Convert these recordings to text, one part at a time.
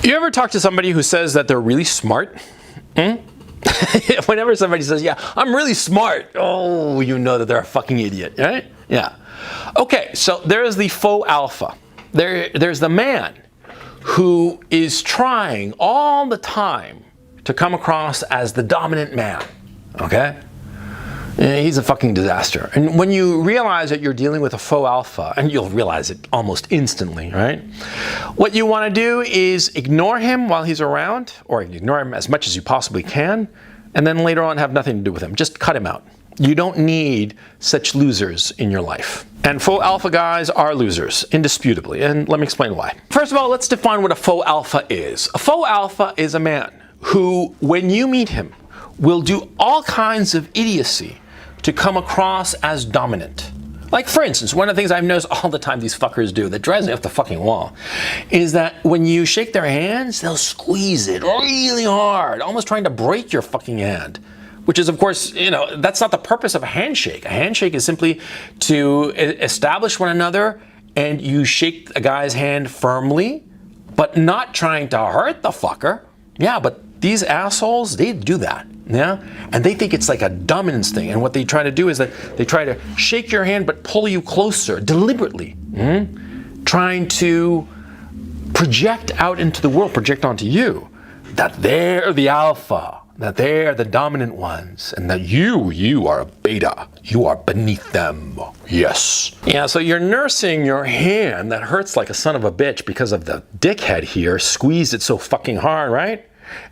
You ever talk to somebody who says that they're really smart? Whenever somebody says, yeah, I'm really smart, oh, you know that they're a fucking idiot, right? Yeah. Okay, so there's the faux alpha. There's the man who is trying all the time to come across as the dominant man, okay? He's a fucking disaster. And when you realize that you're dealing with a faux alpha, and you'll realize it almost instantly, right? What you want to do is ignore him while he's around, or ignore him as much as you possibly can, and then later on have nothing to do with him. Just cut him out. You don't need such losers in your life. And faux alpha guys are losers, indisputably. And let me explain why. First of all, let's define what a faux alpha is. A faux alpha is a man who, when you meet him, will do all kinds of idiocy to come across as dominant. Like, for instance, one of the things I've noticed all the time these fuckers do that drives me off the fucking wall is that when you shake their hands, they'll squeeze it really hard, almost trying to break your fucking hand. Which is, of course, you know, that's not the purpose of a handshake. A handshake is simply to establish one another, and you shake a guy's hand firmly, but not trying to hurt the fucker. Yeah, but these assholes, they do that. Yeah, and they think it's like a dominance thing. And what they try to do is that they try to shake your hand but pull you closer deliberately, trying to project out into the world, project onto you that they're the alpha, that they're the dominant ones, and that you are a beta. You are beneath them. Yes. Yeah, so you're nursing your hand that hurts like a son of a bitch because of the dickhead here squeezed it so fucking hard, right?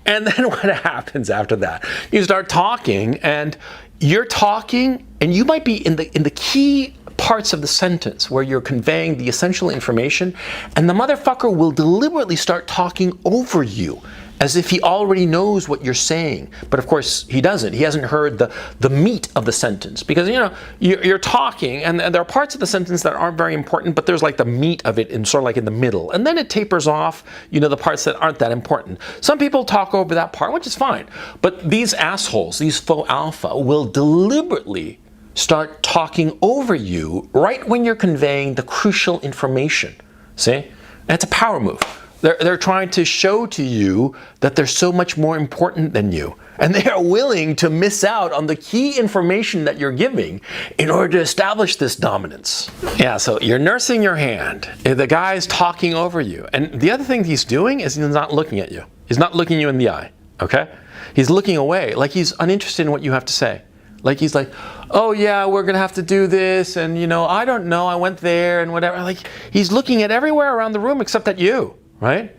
And then what happens after that? You start talking, and you're talking, and you might be in the key parts of the sentence where you're conveying the essential information, and the motherfucker will deliberately start talking over you as if he already knows what you're saying. But of course, he doesn't. He hasn't heard the meat of the sentence. Because, you know, you're talking, and there are parts of the sentence that aren't very important, but there's like the meat of it in sort of like in the middle. And then it tapers off, you know, the parts that aren't that important. Some people talk over that part, which is fine. But these assholes, these faux alpha, will deliberately start talking over you right when you're conveying the crucial information. See? And it's a power move. They're trying to show to you that they're so much more important than you. And they are willing to miss out on the key information that you're giving in order to establish this dominance. Yeah, so you're nursing your hand. The guy's talking over you. And the other thing he's doing is he's not looking at you. He's not looking you in the eye, okay? He's looking away, like he's uninterested in what you have to say. Like he's like, oh yeah, we're gonna have to do this, and you know, I don't know, I went there and whatever. Like, he's looking at everywhere around the room except at you. Right?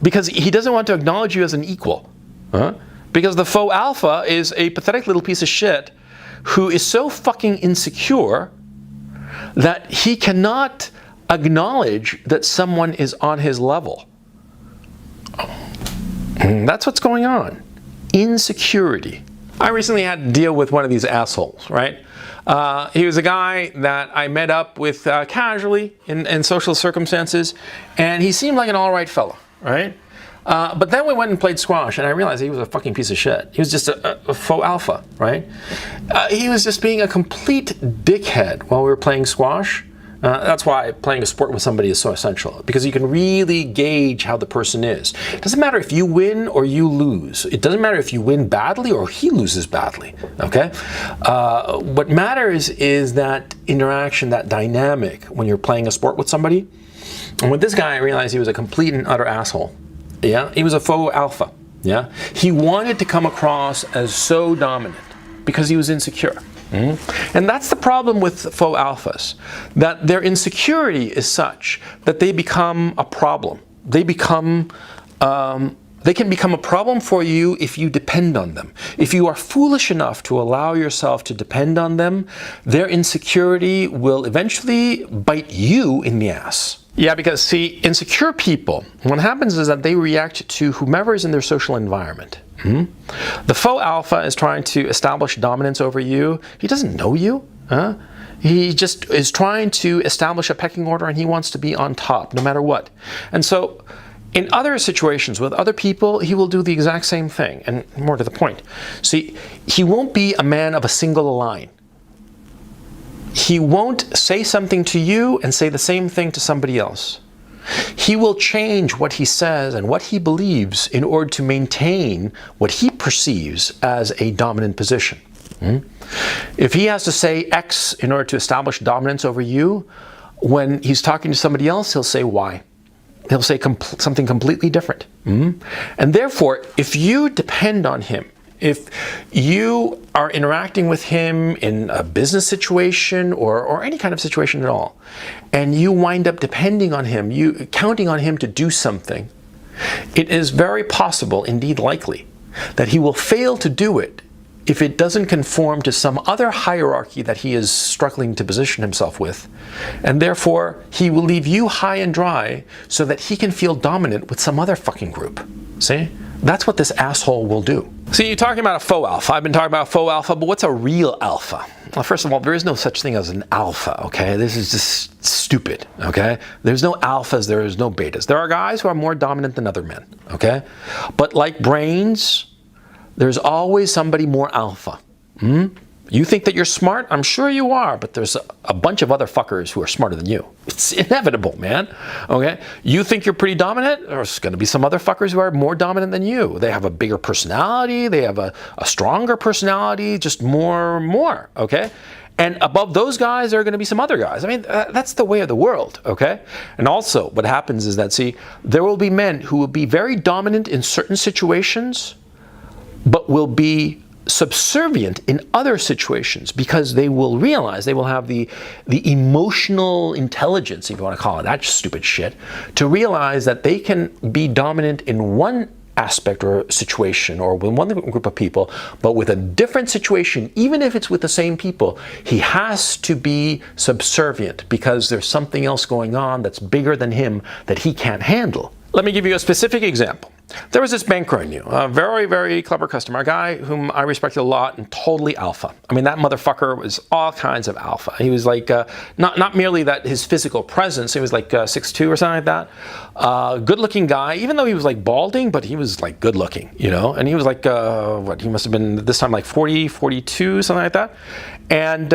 Because he doesn't want to acknowledge you as an equal. Because the faux alpha is a pathetic little piece of shit who is so fucking insecure that he cannot acknowledge that someone is on his level. That's what's going on. Insecurity. I recently had to deal with one of these assholes, right? He was a guy that I met up with casually in social circumstances, and he seemed like an all right fellow, right? But then we went and played squash, and I realized he was a fucking piece of shit. He was just a faux alpha, right? He was just being a complete dickhead while we were playing squash. That's why playing a sport with somebody is so essential, because you can really gauge how the person is. It doesn't matter if you win or you lose. It doesn't matter if you win badly or he loses badly, okay? What matters is that interaction, that dynamic when you're playing a sport with somebody. And with this guy, I realized he was a complete and utter asshole. Yeah, he was a faux alpha. Yeah, he wanted to come across as so dominant because he was insecure. And that's the problem with faux alphas, that their insecurity is such that they become a problem. They can become a problem for you if you depend on them. If you are foolish enough to allow yourself to depend on them, their insecurity will eventually bite you in the ass. Yeah, because see, insecure people, what happens is that they react to whomever is in their social environment. The faux alpha is trying to establish dominance over you. He doesn't know you. He just is trying to establish a pecking order, and he wants to be on top no matter what. And so in other situations with other people, he will do the exact same thing, and more to the point. See, he won't be a man of a single line. He won't say something to you and say the same thing to somebody else. He will change what he says and what he believes in order to maintain what he perceives as a dominant position. If he has to say X in order to establish dominance over you, when he's talking to somebody else, he'll say Y. He'll say something completely different. And therefore, if you depend on him, if you are interacting with him in a business situation or any kind of situation at all, and you wind up depending on him, counting on him to do something, it is very possible, indeed likely, that he will fail to do it if it doesn't conform to some other hierarchy that he is struggling to position himself with. And therefore, he will leave you high and dry so that he can feel dominant with some other fucking group. See? That's what this asshole will do. See, you're talking about a faux alpha. I've been talking about faux alpha, but what's a real alpha? Well, first of all, there is no such thing as an alpha, okay? This is just stupid, okay? There's no alphas, there is no betas. There are guys who are more dominant than other men, okay? But like brains, there's always somebody more alpha. You think that you're smart? I'm sure you are, but there's a bunch of other fuckers who are smarter than you. It's inevitable, man. Okay? You think you're pretty dominant? There's going to be some other fuckers who are more dominant than you. They have a bigger personality. They have a stronger personality, just more, okay? And above those guys, there are going to be some other guys. I mean, that's the way of the world, okay? And also, what happens is that, see, there will be men who will be very dominant in certain situations, but will be subservient in other situations because they will realize, they will have the emotional intelligence, if you want to call it that stupid shit, to realize that they can be dominant in one aspect or situation or with one group of people, but with a different situation, even if it's with the same people, he has to be subservient because there's something else going on that's bigger than him that he can't handle. Let me give you a specific example. There was this banker I knew, a very, very clever customer, a guy whom I respected a lot and totally alpha. I mean, that motherfucker was all kinds of alpha. He was like, not merely that his physical presence, he was like 6'2" or something like that. Good-looking guy, even though he was like balding, but he was like good-looking, you know? And he was like, he must have been this time like 40, 42, something like that. And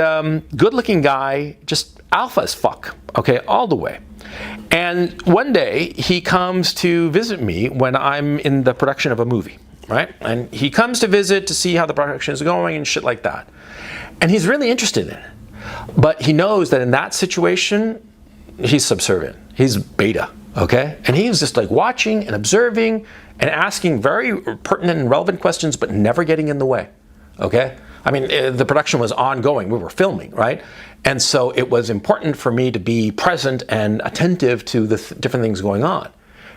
good-looking guy, just alpha as fuck, okay, all the way. And one day, he comes to visit me when I'm in the production of a movie, right? And he comes to visit to see how the production is going and shit like that. And he's really interested in it. But he knows that in that situation, he's subservient. He's beta, okay? And he's just like watching and observing and asking very pertinent and relevant questions, but never getting in the way, okay? I mean, the production was ongoing. We were filming, right? And so it was important for me to be present and attentive to the different things going on.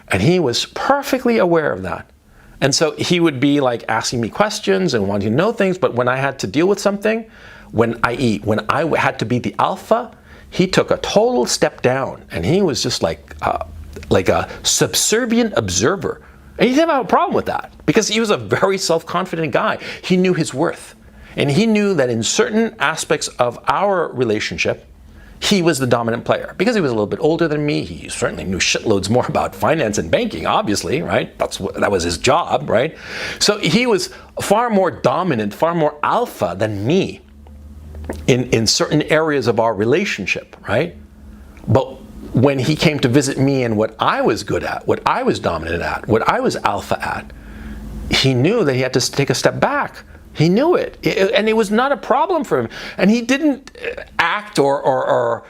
And he was perfectly aware of that. And so he would be like asking me questions and wanting to know things, but when I had to deal with something, when I had to be the alpha, he took a total step down. And he was just like a subservient observer. And he didn't have a problem with that because he was a very self-confident guy. He knew his worth. And he knew that in certain aspects of our relationship, he was the dominant player. Because he was a little bit older than me, he certainly knew shitloads more about finance and banking, obviously, right? That was his job, right? So he was far more dominant, far more alpha than me in certain areas of our relationship, right? But when he came to visit me and what I was good at, what I was dominant at, what I was alpha at, he knew that he had to take a step back. He knew it, and it was not a problem for him. And he didn't act or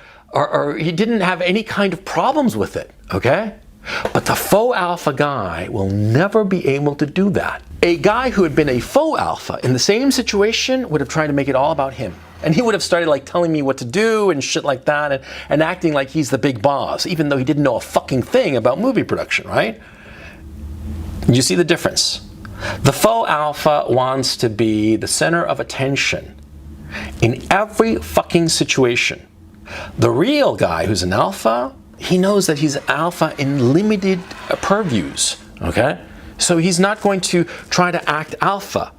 he didn't have any kind of problems with it, okay? But the faux alpha guy will never be able to do that. A guy who had been a faux alpha in the same situation would have tried to make it all about him. And he would have started like telling me what to do and shit like that and acting like he's the big boss, even though he didn't know a fucking thing about movie production, right? You see the difference? The faux alpha wants to be the center of attention in every fucking situation. The real guy who's an alpha, he knows that he's alpha in limited purviews, okay? So he's not going to try to act alpha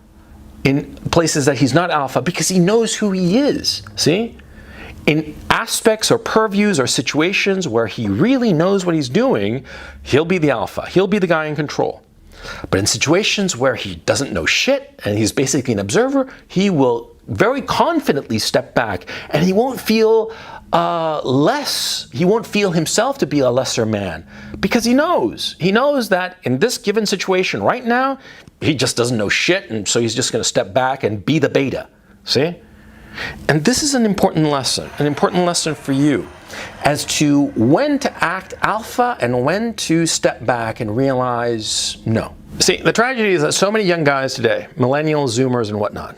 in places that he's not alpha because he knows who he is, see? In aspects or purviews or situations where he really knows what he's doing, he'll be the alpha. He'll be the guy in control. But in situations where he doesn't know shit and he's basically an observer, he will very confidently step back and he won't feel he won't feel himself to be a lesser man, because he knows that in this given situation right now, he just doesn't know shit, and so he's just going to step back and be the beta. See? And this is an important lesson for you as to when to act alpha and when to step back and realize no. See, the tragedy is that so many young guys today, millennials, Zoomers, and whatnot,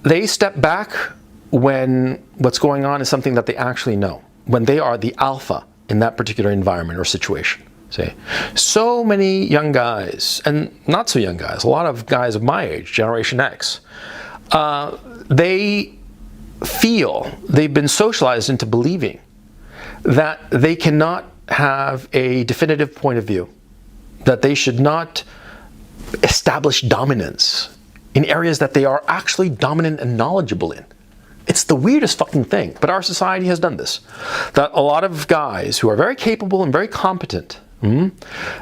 they step back when what's going on is something that they actually know, when they are the alpha in that particular environment or situation. See, so many young guys, and not so young guys, a lot of guys of my age, Generation X, they feel they've been socialized into believing that they cannot have a definitive point of view, that they should not establish dominance in areas that they are actually dominant and knowledgeable in. It's the weirdest fucking thing, but our society has done this. That a lot of guys who are very capable and very competent,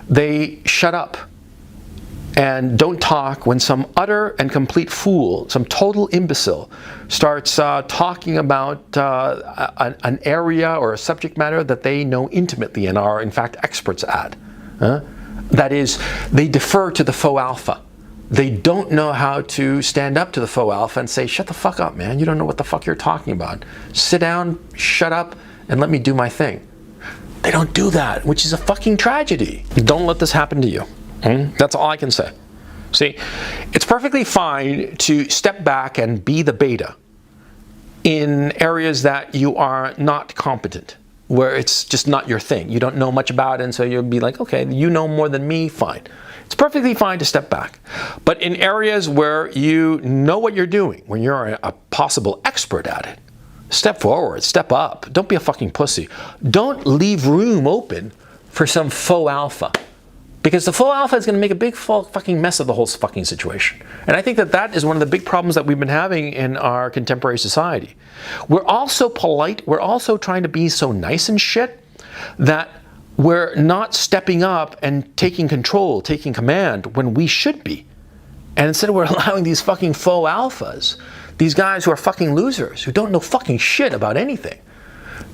they shut up and don't talk when some utter and complete fool, some total imbecile, starts talking about an area or a subject matter that they know intimately and are in fact experts at. That is, they defer to the faux alpha. They don't know how to stand up to the faux alpha and say, shut the fuck up, man. You don't know what the fuck you're talking about. Sit down, shut up, and let me do my thing. They don't do that, which is a fucking tragedy. Don't let this happen to you. That's all I can say. See, it's perfectly fine to step back and be the beta in areas that you are not competent, where it's just not your thing. You don't know much about it, and so you'll be like, okay, you know more than me, fine. It's perfectly fine to step back. But in areas where you know what you're doing, when you're a possible expert at it, step forward, step up. Don't be a fucking pussy. Don't leave room open for some faux alpha. Because the faux alpha is going to make a big fucking mess of the whole fucking situation. And I think that that is one of the big problems that we've been having in our contemporary society. We're all so polite, we're also trying to be so nice and shit, that we're not stepping up and taking control, taking command when we should be. And instead we're allowing these fucking faux alphas, these guys who are fucking losers, who don't know fucking shit about anything,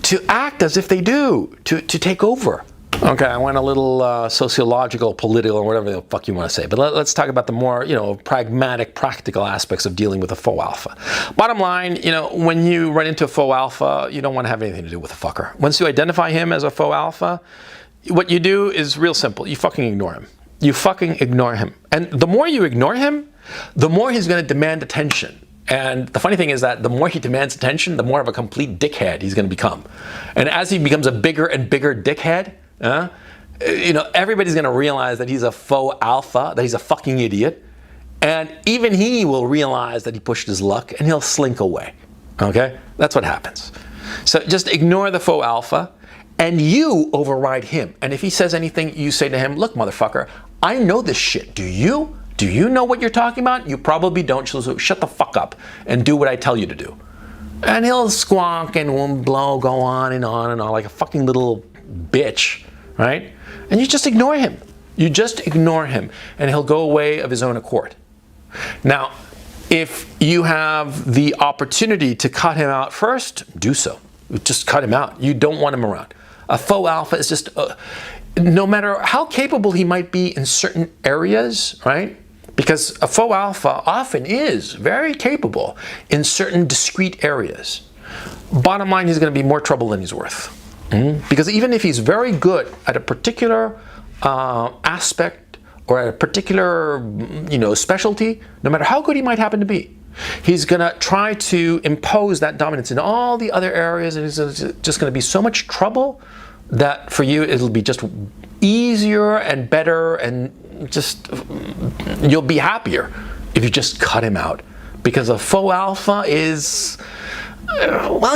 to act as if they do, to take over. Okay, I went a little sociological, political, or whatever the fuck you want to say. But let's talk about the more, pragmatic, practical aspects of dealing with a faux alpha. Bottom line, when you run into a faux alpha, you don't want to have anything to do with a fucker. Once you identify him as a faux alpha, what you do is real simple. You fucking ignore him. You fucking ignore him. And the more you ignore him, the more he's going to demand attention. And the funny thing is that the more he demands attention, the more of a complete dickhead he's going to become. And as he becomes a bigger and bigger dickhead, everybody's going to realize that he's a faux alpha, that he's a fucking idiot. And even he will realize that he pushed his luck and he'll slink away. Okay? That's what happens. So just ignore the faux alpha and you override him. And if he says anything, you say to him, look, motherfucker, I know this shit. Do you? Do you know what you're talking about? You probably don't. So shut the fuck up and do what I tell you to do. And he'll squawk and blow, go on and on like a fucking little bitch, right? And you just ignore him. You just ignore him and he'll go away of his own accord. Now, if you have the opportunity to cut him out first, do so. Just cut him out. You don't want him around. A faux alpha is just, no matter how capable he might be in certain areas, right? Because a faux alpha often is very capable in certain discrete areas. Bottom line, he's going to be more trouble than he's worth. Because even if he's very good at a particular aspect or at a particular specialty, no matter how good he might happen to be, he's going to try to impose that dominance in all the other areas, and it's just going to be so much trouble that for you it'll be just easier and better, and just you'll be happier if you just cut him out. Because a faux alpha is,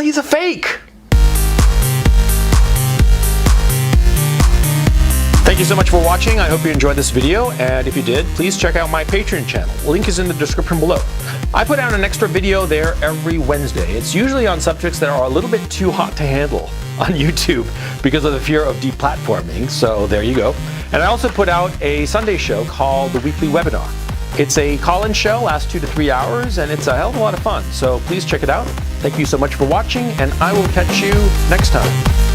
he's a fake. Thank you so much for watching. I hope you enjoyed this video, and if you did, please check out my Patreon channel. Link is in the description below. I put out an extra video there every Wednesday. It's usually on subjects that are a little bit too hot to handle on YouTube because of the fear of deplatforming, so there you go. And I also put out a Sunday show called The Weekly Webinar. It's a call-in show, lasts 2 to 3 hours, and it's a hell of a lot of fun. So please check it out. Thank you so much for watching, and I will catch you next time.